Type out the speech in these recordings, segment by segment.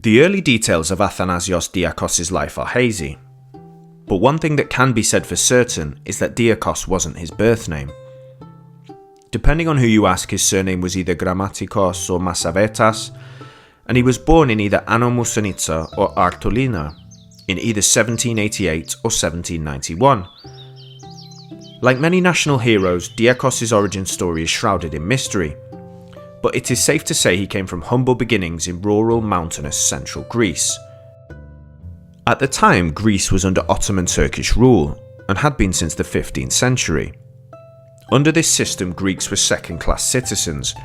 The early details of Athanasios Diakos' life are hazy, but one thing that can be said for certain is that Diakos wasn't his birth name. Depending on who you ask, his surname was either Grammatikos or Massavetas, and he was born in either Ano Musanica or Artolina, in either 1788 or 1791. Like many national heroes, Diakos' origin story is shrouded in mystery, but it is safe to say he came from humble beginnings in rural, mountainous central Greece. At the time, Greece was under Ottoman Turkish rule, and had been since the 15th century. Under this system, Greeks were second-class citizens.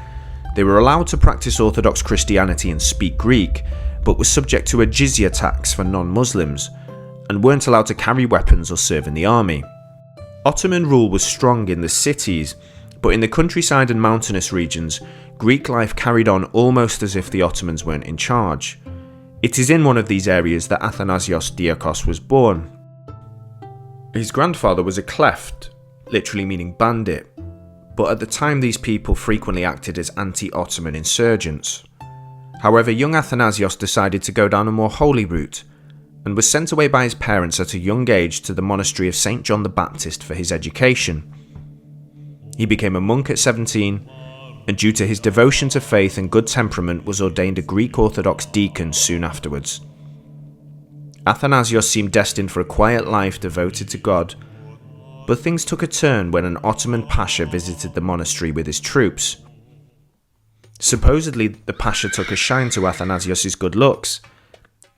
They were allowed to practice Orthodox Christianity and speak Greek, but were subject to a jizya tax for non-Muslims, and weren't allowed to carry weapons or serve in the army. Ottoman rule was strong in the cities, but in the countryside and mountainous regions, Greek life carried on almost as if the Ottomans weren't in charge. It is in one of these areas that Athanasios Diakos was born. His grandfather was a kleft, literally meaning bandit, but at the time these people frequently acted as anti-Ottoman insurgents. However, young Athanasios decided to go down a more holy route, and was sent away by his parents at a young age to the monastery of St. John the Baptist for his education. He became a monk at 17, and due to his devotion to faith and good temperament was ordained a Greek Orthodox deacon soon afterwards. Athanasios seemed destined for a quiet life devoted to God, but things took a turn when an Ottoman pasha visited the monastery with his troops. Supposedly, the pasha took a shine to Athanasios' good looks,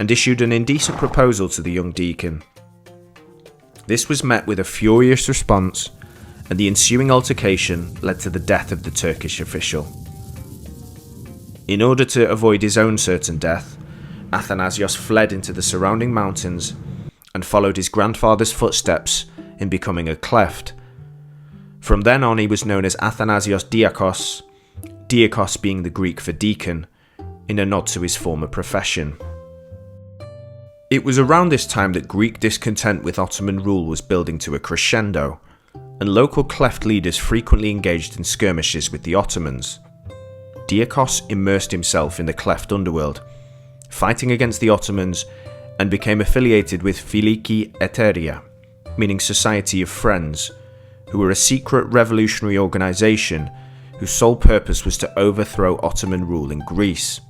and issued an indecent proposal to the young deacon. This was met with a furious response, and the ensuing altercation led to the death of the Turkish official. In order to avoid his own certain death, Athanasios fled into the surrounding mountains and followed his grandfather's footsteps in becoming a kleft. From then on, he was known as Athanasios Diakos, Diakos being the Greek for deacon, in a nod to his former profession. It was around this time that Greek discontent with Ottoman rule was building to a crescendo, and local kleft leaders frequently engaged in skirmishes with the Ottomans. Diakos immersed himself in the kleft underworld, fighting against the Ottomans, and became affiliated with Philiki Eteria, meaning Society of Friends, who were a secret revolutionary organisation whose sole purpose was to overthrow Ottoman rule in Greece.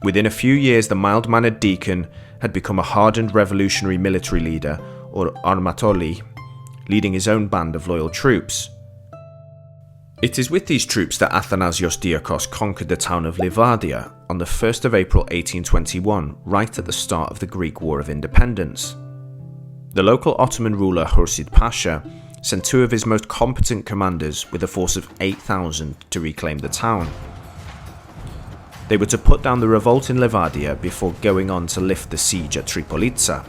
Within a few years, the mild-mannered deacon had become a hardened revolutionary military leader, or armatoli, leading his own band of loyal troops. It is with these troops that Athanasios Diakos conquered the town of Livadia on the 1st of April 1821, right at the start of the Greek War of Independence. The local Ottoman ruler Hursid Pasha sent two of his most competent commanders with a force of 8,000 to reclaim the town. They were to put down the revolt in Livadia before going on to lift the siege at Tripolitsa.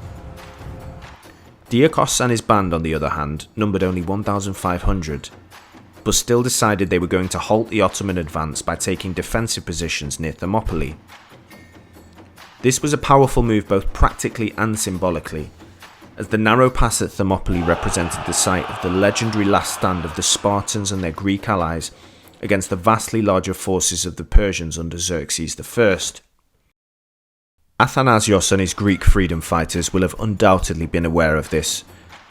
Diakos and his band, on the other hand, numbered only 1,500, but still decided they were going to halt the Ottoman advance by taking defensive positions near Thermopylae. This was a powerful move both practically and symbolically, as the narrow pass at Thermopylae represented the site of the legendary last stand of the Spartans and their Greek allies against the vastly larger forces of the Persians under Xerxes I. Athanasios and his Greek freedom fighters will have undoubtedly been aware of this,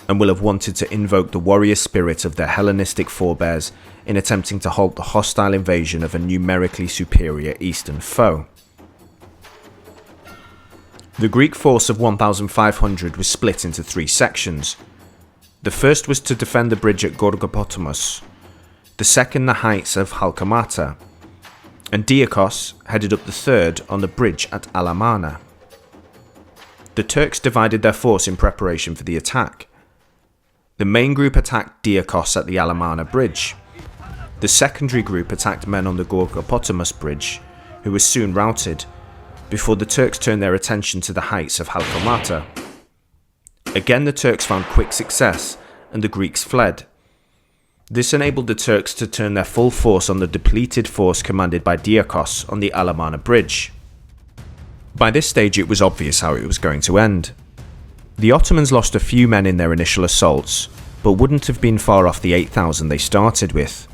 and will have wanted to invoke the warrior spirit of their Hellenistic forebears in attempting to halt the hostile invasion of a numerically superior eastern foe. The Greek force of 1,500 was split into three sections. The first was to defend the bridge at Gorgopotomos, the second the heights of Halkamata, and Diakos headed up the third on the bridge at Alamana. The Turks divided their force in preparation for the attack. The main group attacked Diakos at the Alamana bridge. The secondary group attacked men on the Gorgopotomos bridge, who were soon routed, before the Turks turned their attention to the heights of Halkamata. Again, the Turks found quick success, and the Greeks fled. This enabled the Turks to turn their full force on the depleted force commanded by Diakos on the Alamana bridge. By this stage, it was obvious how it was going to end. The Ottomans lost a few men in their initial assaults, but wouldn't have been far off the 8,000 they started with.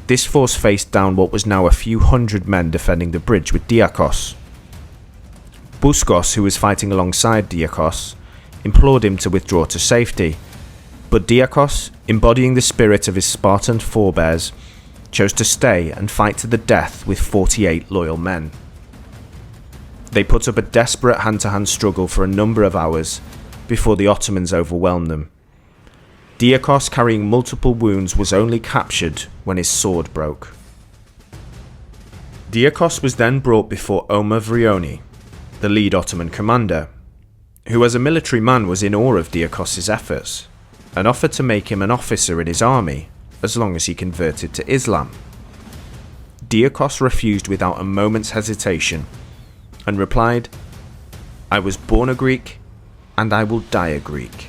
This force faced down what was now a few hundred men defending the bridge with Diakos. Buskos, who was fighting alongside Diakos, implored him to withdraw to safety, but Diakos, embodying the spirit of his Spartan forebears, chose to stay and fight to the death with 48 loyal men. They put up a desperate hand-to-hand struggle for a number of hours before the Ottomans overwhelmed them. Diakos, carrying multiple wounds, was only captured when his sword broke. Diakos was then brought before Omer Vrioni, the lead Ottoman commander, who as a military man was in awe of Diakos' efforts, and offered to make him an officer in his army as long as he converted to Islam. Diakos refused without a moment's hesitation and replied, "I was born a Greek and I will die a Greek."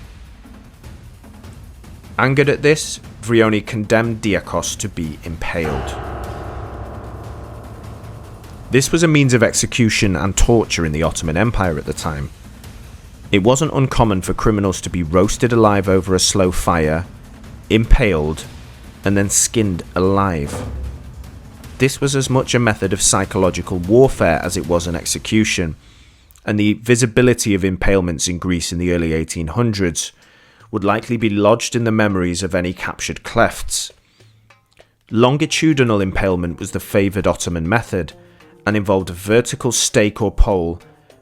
Angered at this, Vrioni condemned Diakos to be impaled. This was a means of execution and torture in the Ottoman Empire at the time. It wasn't uncommon for criminals to be roasted alive over a slow fire, impaled, and then skinned alive. This was as much a method of psychological warfare as it was an execution, and the visibility of impalements in Greece in the early 1800s would likely be lodged in the memories of any captured klefts. Longitudinal impalement was the favoured Ottoman method, and involved a vertical stake or pole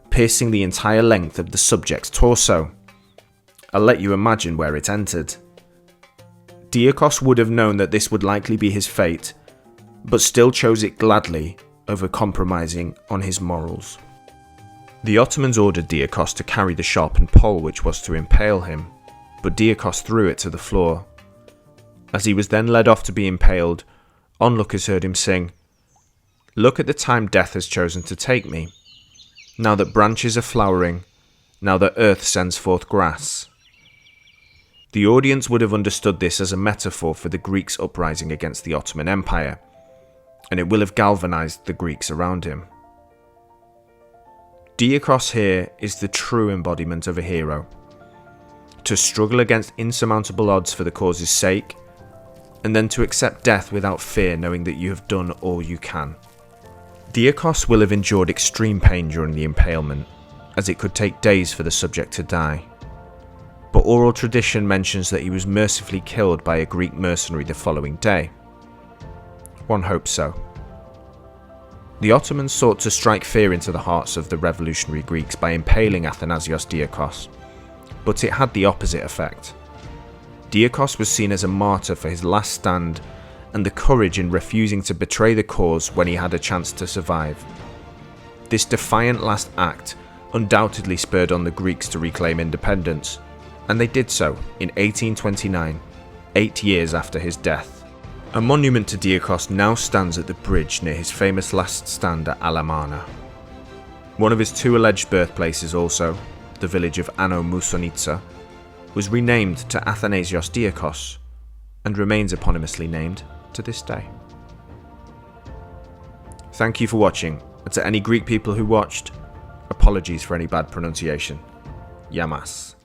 piercing the entire length of the subject's torso. I'll let you imagine where it entered. Diakos would have known that this would likely be his fate, but still chose it gladly over compromising on his morals. The Ottomans ordered Diakos to carry the sharpened pole which was to impale him, but Diakos threw it to the floor. As he was then led off to be impaled, onlookers heard him sing, "Look at the time death has chosen to take me. Now that branches are flowering, now that earth sends forth grass." The audience would have understood this as a metaphor for the Greeks' uprising against the Ottoman Empire, and it will have galvanized the Greeks around him. Diakos here is the true embodiment of a hero. To struggle against insurmountable odds for the cause's sake, and then to accept death without fear, knowing that you have done all you can. Diakos will have endured extreme pain during the impalement, as it could take days for the subject to die. But oral tradition mentions that he was mercifully killed by a Greek mercenary the following day. One hopes so. The Ottomans sought to strike fear into the hearts of the revolutionary Greeks by impaling Athanasios Diakos, but it had the opposite effect. Diakos was seen as a martyr for his last stand and the courage in refusing to betray the cause when he had a chance to survive. This defiant last act undoubtedly spurred on the Greeks to reclaim independence, and they did so in 1829, 8 years after his death. A monument to Diakos now stands at the bridge near his famous last stand at Alamana. One of his two alleged birthplaces also, the village of Ano Musonitsa, was renamed to Athanasios Diakos, and remains eponymously named to this day. Thank you for watching, and to any Greek people who watched, apologies for any bad pronunciation. Yamas.